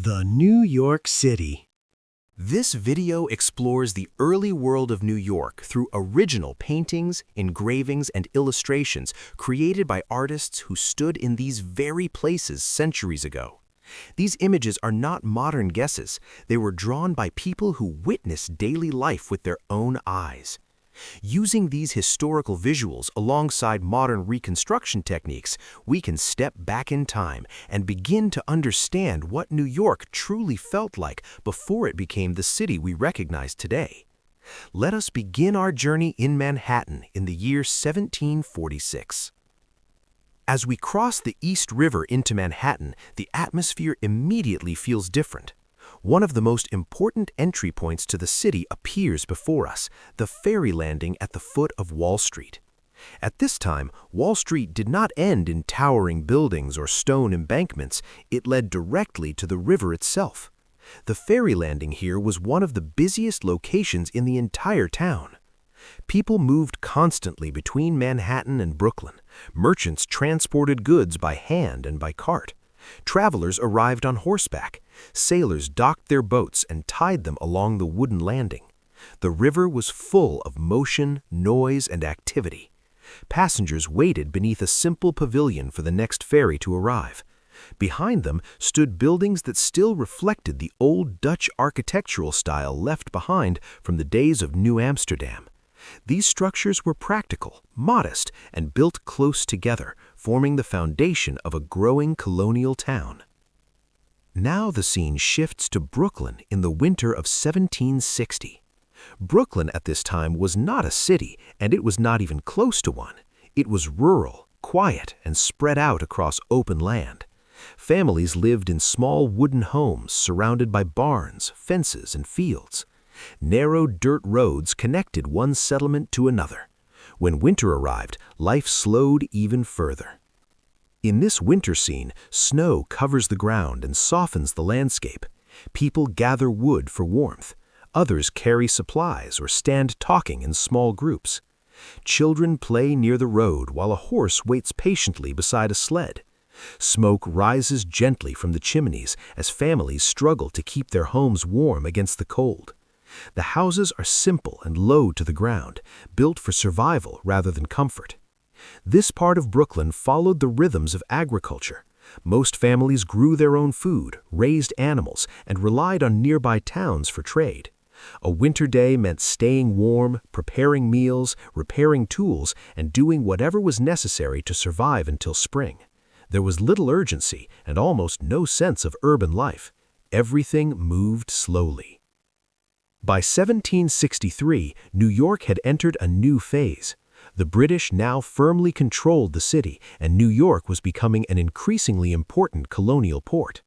The New York City. This video explores the early world of New York through original paintings, engravings, and illustrations created by artists who stood in these very places centuries ago. These images are not modern guesses. They were drawn by people who witnessed daily life with their own eyes. Using these historical visuals alongside modern reconstruction techniques, we can step back in time and begin to understand what New York truly felt like before it became the city we recognize today. Let us begin our journey in Manhattan in the year 1746. As we cross the East River into Manhattan, the atmosphere immediately feels different. One of the most important entry points to the city appears before us, the ferry landing at the foot of Wall Street. At this time, Wall Street did not end in towering buildings or stone embankments. It led directly to the river itself. The ferry landing here was one of the busiest locations in the entire town. People moved constantly between Manhattan and Brooklyn. Merchants transported goods by hand and by cart. Travelers arrived on horseback. Sailors docked their boats and tied them along the wooden landing. The river was full of motion, noise, and activity. Passengers waited beneath a simple pavilion for the next ferry to arrive. Behind them stood buildings that still reflected the old Dutch architectural style left behind from the days of New Amsterdam. These structures were practical, modest, and built close together, forming the foundation of a growing colonial town. Now the scene shifts to Brooklyn in the winter of 1760. Brooklyn at this time was not a city, and it was not even close to one. It was rural, quiet, and spread out across open land. Families lived in small wooden homes surrounded by barns, fences, and fields. Narrow dirt roads connected one settlement to another. When winter arrived, life slowed even further. In this winter scene, snow covers the ground and softens the landscape. People gather wood for warmth. Others carry supplies or stand talking in small groups. Children play near the road while a horse waits patiently beside a sled. Smoke rises gently from the chimneys as families struggle to keep their homes warm against the cold. The houses are simple and low to the ground, built for survival rather than comfort. This part of Brooklyn followed the rhythms of agriculture. Most families grew their own food, raised animals, and relied on nearby towns for trade. A winter day meant staying warm, preparing meals, repairing tools, and doing whatever was necessary to survive until spring. There was little urgency and almost no sense of urban life. Everything moved slowly. By 1763, New York had entered a new phase. The British now firmly controlled the city, and New York was becoming an increasingly important colonial port.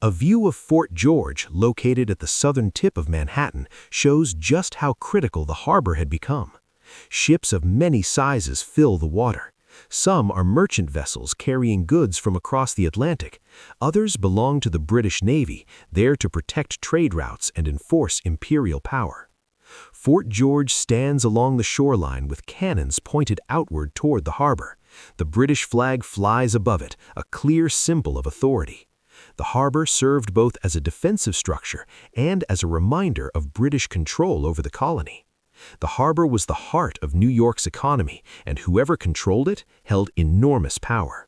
A view of Fort George, located at the southern tip of Manhattan, shows just how critical the harbor had become. Ships of many sizes fill the water. Some are merchant vessels carrying goods from across the Atlantic. Others belong to the British Navy, there to protect trade routes and enforce imperial power. Fort George stands along the shoreline with cannons pointed outward toward the harbor. The British flag flies above it, a clear symbol of authority. The harbor served both as a defensive structure and as a reminder of British control over the colony. The harbor was the heart of New York's economy, and whoever controlled it held enormous power.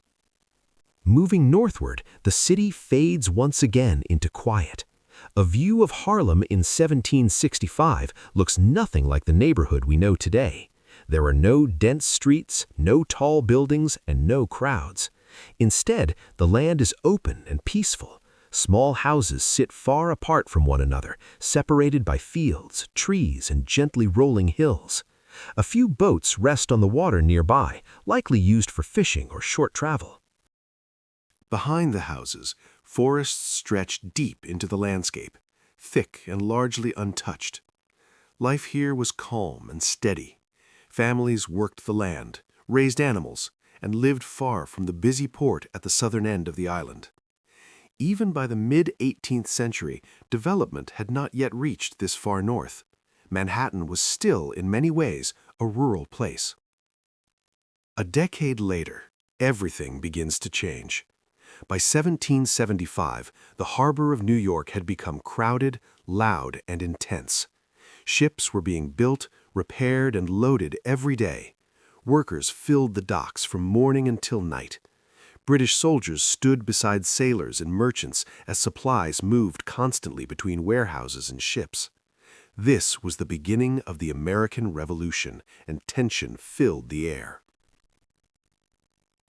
Moving northward, the city fades once again into quiet. A view of Harlem in 1765 looks nothing like the neighborhood we know today. There are no dense streets, no tall buildings, and no crowds. Instead, the land is open and peaceful. Small houses sit far apart from one another, separated by fields, trees, and gently rolling hills. A few boats rest on the water nearby, likely used for fishing or short travel. Behind the houses, forests stretched deep into the landscape, thick and largely untouched. Life here was calm and steady. Families worked the land, raised animals, and lived far from the busy port at the southern end of the island. Even by the mid-18th century, development had not yet reached this far north. Manhattan was still, in many ways, a rural place. A decade later, everything begins to change. By 1775, the harbor of New York had become crowded, loud, and intense. Ships were being built, repaired, and loaded every day. Workers filled the docks from morning until night. British soldiers stood beside sailors and merchants as supplies moved constantly between warehouses and ships. This was the beginning of the American Revolution, and tension filled the air.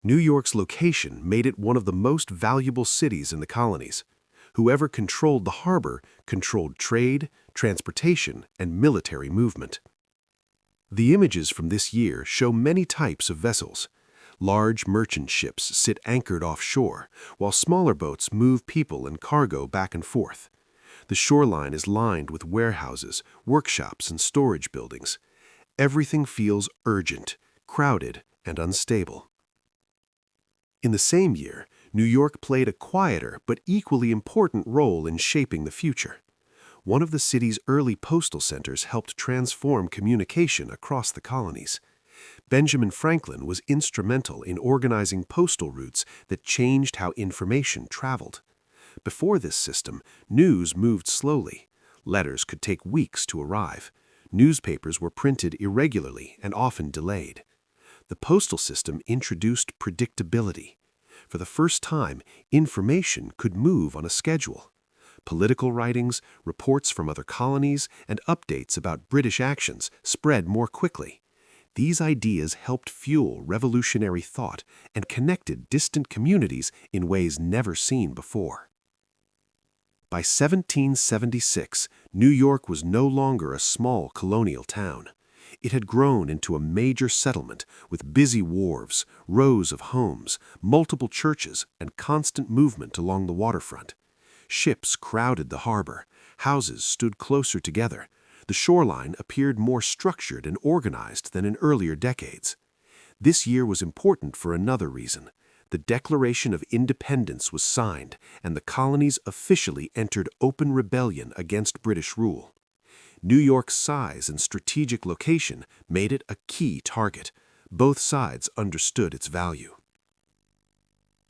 New York's location made it one of the most valuable cities in the colonies. Whoever controlled the harbor controlled trade, transportation, and military movement. The images from this year show many types of vessels. Large merchant ships sit anchored offshore, while smaller boats move people and cargo back and forth. The shoreline is lined with warehouses, workshops, and storage buildings. Everything feels urgent, crowded, and unstable. In the same year, New York played a quieter but equally important role in shaping the future. One of the city's early postal centers helped transform communication across the colonies. Benjamin Franklin was instrumental in organizing postal routes that changed how information traveled. Before this system, news moved slowly. Letters could take weeks to arrive. Newspapers were printed irregularly and often delayed. The postal system introduced predictability. For the first time, information could move on a schedule. Political writings, reports from other colonies, and updates about British actions spread more quickly. These ideas helped fuel revolutionary thought and connected distant communities in ways never seen before. By 1776, New York was no longer a small colonial town. It had grown into a major settlement with busy wharves, rows of homes, multiple churches, and constant movement along the waterfront. Ships crowded the harbor, houses stood closer together. The shoreline appeared more structured and organized than in earlier decades. This year was important for another reason. The Declaration of Independence was signed, and the colonies officially entered open rebellion against British rule. New York's size and strategic location made it a key target. Both sides understood its value.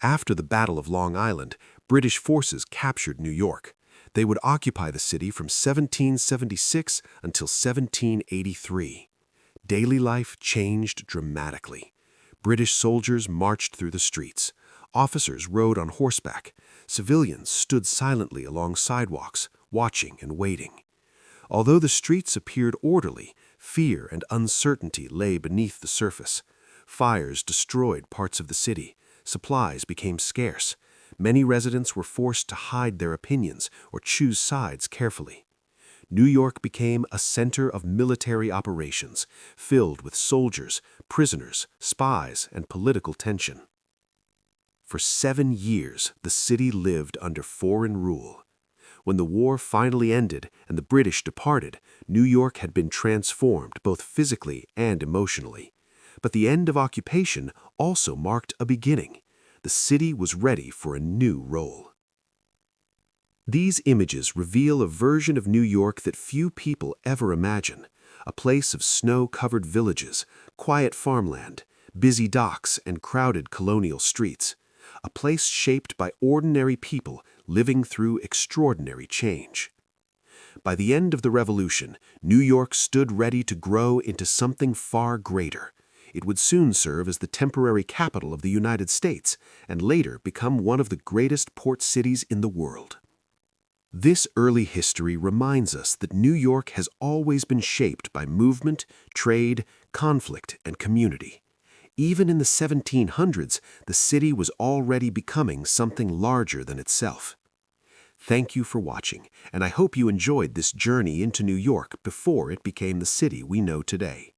After the Battle of Long Island, British forces captured New York. They would occupy the city from 1776 until 1783. Daily life changed dramatically. British soldiers marched through the streets. Officers rode on horseback. Civilians stood silently along sidewalks, watching and waiting. Although the streets appeared orderly, fear and uncertainty lay beneath the surface. Fires destroyed parts of the city. Supplies became scarce. Many residents were forced to hide their opinions or choose sides carefully. New York became a center of military operations, filled with soldiers, prisoners, spies, and political tension. For 7 years, the city lived under foreign rule. When the war finally ended and the British departed, New York had been transformed both physically and emotionally. But the end of occupation also marked a beginning. The city was ready for a new role. These images reveal a version of New York that few people ever imagine, a place of snow-covered villages, quiet farmland, busy docks, and crowded colonial streets, a place shaped by ordinary people living through extraordinary change. By the end of the Revolution, New York stood ready to grow into something far greater. It would soon serve as the temporary capital of the United States and later become one of the greatest port cities in the world. This early history reminds us that New York has always been shaped by movement, trade, conflict, and community. Even in the 1700s, the city was already becoming something larger than itself. Thank you for watching, and I hope you enjoyed this journey into New York before it became the city we know today.